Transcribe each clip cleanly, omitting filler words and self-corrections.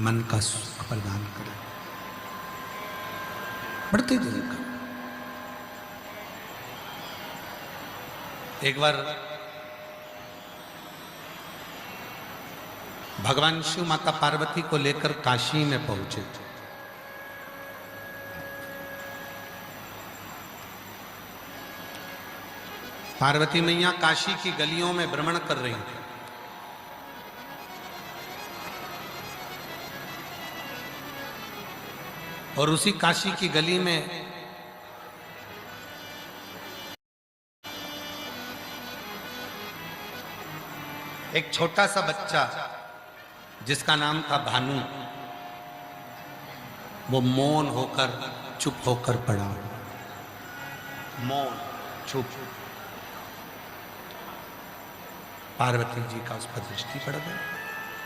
मन का सुख प्रदान करे, बढ़ते जाएगा। एक बार भगवान शिव माता पार्वती को लेकर काशी में पहुंचे थे। पार्वती मैया काशी की गलियों में भ्रमण कर रही थी। और उसी काशी की गली में एक छोटा सा बच्चा जिसका नाम था भानु, वो मौन होकर चुप होकर पड़ा, मौन चुप। पार्वती जी का उस पर दृष्टि पड़ गई,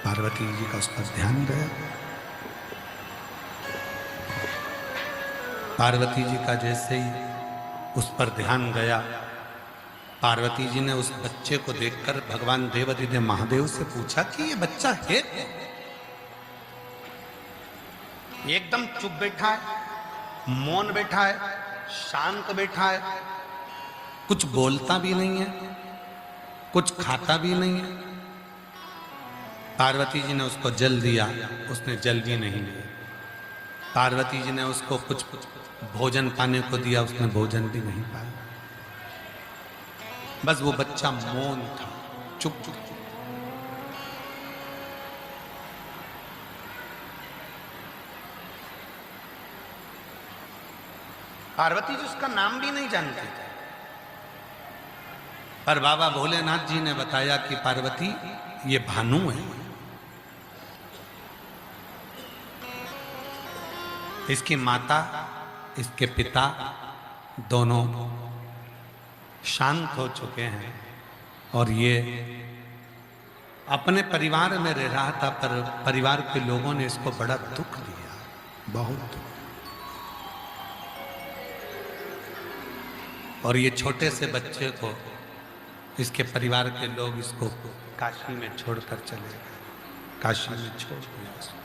पार्वती जी का उस पर ध्यान गया। पार्वती जी का जैसे ही उस पर ध्यान गया, पार्वती जी ने उस बच्चे को देखकर भगवान देवाधिदेव महादेव से पूछा कि ये बच्चा है कौन? ये एकदम चुप बैठा है, मौन बैठा है, शांत बैठा है, कुछ बोलता भी नहीं है, कुछ खाता भी नहीं है। पार्वती जी ने उसको जल दिया, उसने जल भी नहीं लिया। पार्वती जी ने उसको कुछ भोजन पाने को दिया, उसने भोजन भी नहीं पाया। बस वो बच्चा मौन था, चुप चुप। पार्वती जी उसका नाम भी नहीं जानती थी, पर बाबा भोलेनाथ जी ने बताया कि पार्वती ये भानु है, इसकी माता इसके पिता दोनों शांत हो चुके हैं और ये अपने परिवार में रह रहा था, पर परिवार के लोगों ने इसको बड़ा दुख दिया, बहुत दुख। और ये छोटे से बच्चे को इसके परिवार के लोग इसको काशी में छोड़कर चले गए, काशी में छोड़ दिया इसको।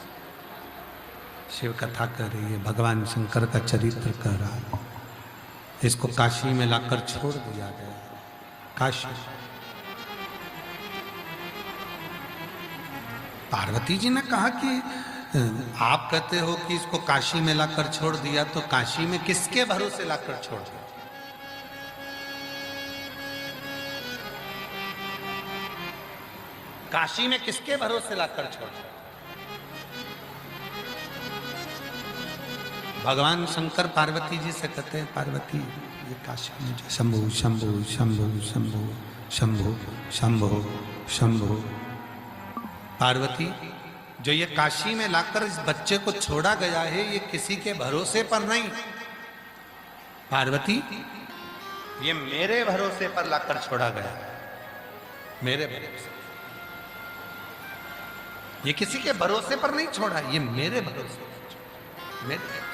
शिव कथा कर रही है, भगवान शंकर का चरित्र कह रहा है, इसको काशी में लाकर छोड़ दिया गया। काशी, पार्वती जी ने कहा कि आप कहते हो कि इसको काशी में लाकर छोड़ दिया, तो काशी में किसके भरोसे लाकर छोड़ दिया? काशी में किसके भरोसे लाकर छोड़ दिया? भगवान शंकर पार्वती जी से कहते हैं, पार्वती ये काशी में जो शंभु शंभु शंभु शंभु शंभु शंभु शंभु, पार्वती जो ये काशी में लाकर इस बच्चे को छोड़ा गया है, ये किसी के भरोसे पर नहीं। पार्वती ये मेरे भरोसे पर लाकर छोड़ा गया, मेरे भरोसे। ये किसी के भरोसे पर नहीं छोड़ा, ये मेरे भरोसे पर, मेरे।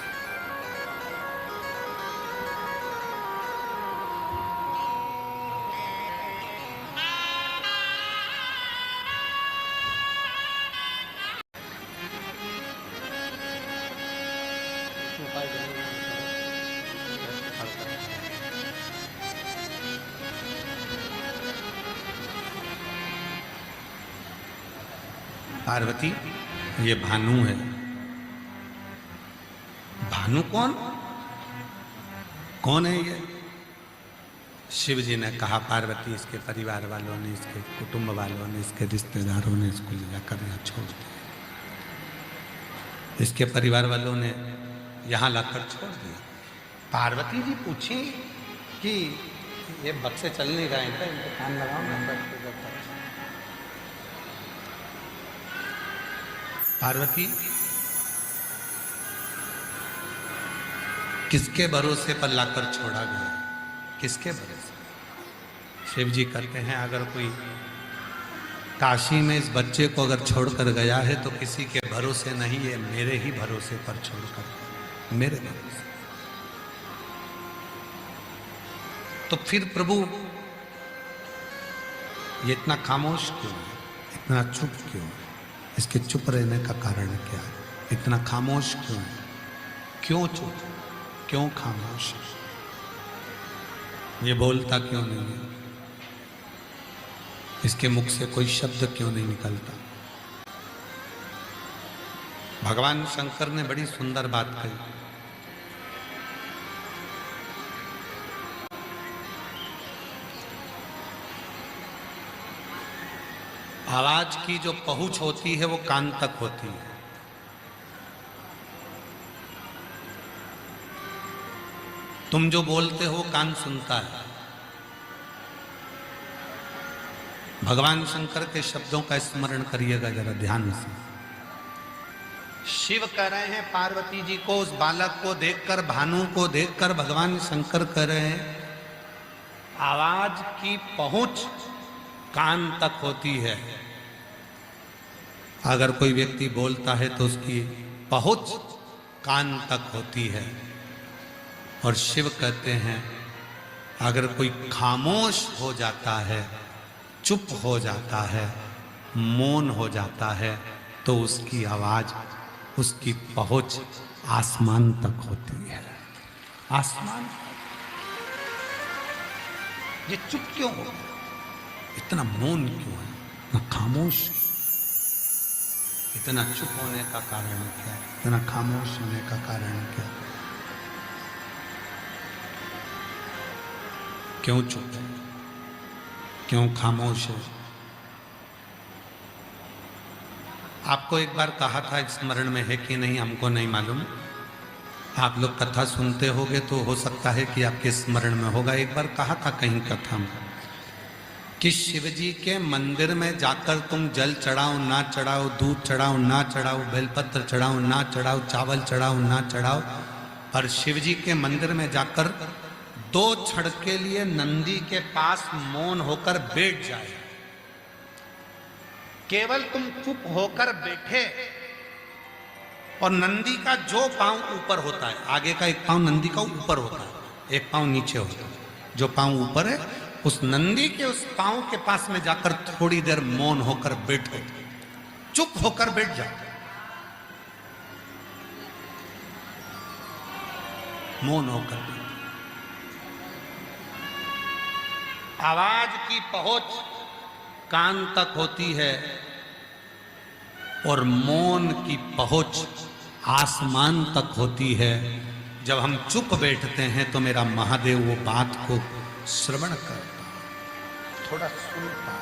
पार्वती ये भानु है। भानु कौन कौन है ये? शिव जी ने कहा, पार्वती इसके परिवार वालों ने, इसके कुटुंब वालों ने, इसके रिश्तेदारों ने इसको ले जाकर यहाँ छोड़ दिया। इसके परिवार वालों ने यहाँ लाकर छोड़ दिया। पार्वती जी पूछी कि ये बच्चे चल नहीं रहे हैं, इनको कान लगाओ ना। पार्वती किसके भरोसे पर लाकर छोड़ा गया? किसके भरोसे? शिव जी कहते हैं, अगर कोई काशी में इस बच्चे को अगर छोड़कर गया है तो किसी के भरोसे नहीं, है मेरे ही भरोसे पर छोड़कर, मेरे भरोसे। तो फिर प्रभु ये इतना खामोश क्यों है, इतना चुप क्यों है? इसके चुप रहने का कारण क्या है? इतना खामोश क्यों है? क्यों चुप, क्यों खामोश? ये बोलता क्यों नहीं है? इसके मुख से कोई शब्द क्यों नहीं निकलता? भगवान शंकर ने बड़ी सुंदर बात कही। आवाज की जो पहुंच होती है वो कान तक होती है। तुम जो बोलते हो कान सुनता है। भगवान शंकर के शब्दों का स्मरण करिएगा जरा ध्यान से। शिव कह रहे हैं पार्वती जी को, उस बालक को देखकर, भानु को देखकर भगवान शंकर कह रहे हैं आवाज की पहुंच कान तक होती है। अगर कोई व्यक्ति बोलता है तो उसकी पहुंच कान तक होती है। और शिव कहते हैं अगर कोई खामोश हो जाता है, चुप हो जाता है, मौन हो जाता है, तो उसकी आवाज, उसकी पहुंच आसमान तक होती है। आसमान। ये चुप क्यों हो गया? इतना मौन क्यों है, इतना खामोश? इतना चुप होने का कारण क्या है? इतना खामोश होने का कारण क्या? क्यों चुप है? क्यों खामोश है? आपको एक बार कहा था, स्मरण में है कि नहीं हमको नहीं मालूम। आप लोग कथा सुनते होगे तो हो सकता है कि आपके स्मरण में होगा। एक बार कहा था कहीं कथा में कि शिव जी के मंदिर में जाकर तुम जल चढ़ाओ ना चढ़ाओ, दूध चढ़ाओ ना चढ़ाओ, बेलपत्र चढ़ाओ ना चढ़ाओ, चावल चढ़ाओ ना चढ़ाओ, पर शिव जी के मंदिर में जाकर 2 क्षण के लिए नंदी के पास मौन होकर बैठ जाए। केवल तुम चुप होकर बैठे और नंदी का जो पांव ऊपर होता है, आगे का एक पांव नंदी का ऊपर होता है, एक पांव नीचे होता है, जो पांव ऊपर है उस नंदी के उस पांव के पास में जाकर थोड़ी देर मौन होकर बैठो, चुप होकर बैठ जाओ, मौन होकर बैठो। आवाज की पहुंच कान तक होती है और मौन की पहुंच आसमान तक होती है। जब हम चुप बैठते हैं तो मेरा महादेव वो बात को श्रवण करता, थोड़ा सुनता,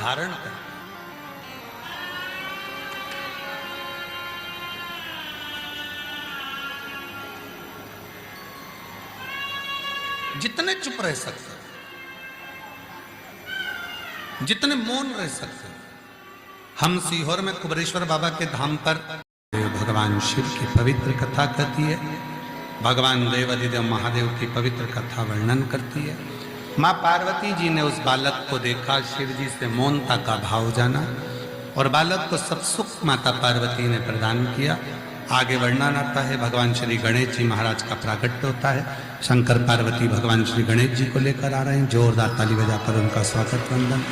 धारण करता। जितने चुप रह सकते, जितने मौन रह सकते। हम सीहोर में कुबरेश्वर बाबा के धाम पर भगवान शिव की पवित्र कथा कहती है, भगवान देवाधिदेव महादेव की पवित्र कथा वर्णन करती है। माँ पार्वती जी ने उस बालक को देखा, शिव जी से मौनता का भाव जाना और बालक को सब सुख माता पार्वती ने प्रदान किया। आगे वर्णन आता है, भगवान श्री गणेश जी महाराज का प्राकट्य होता है। शंकर पार्वती भगवान श्री गणेश जी को लेकर आ रहे हैं, जोरदार ताली बजाकर उनका स्वागत वंदन।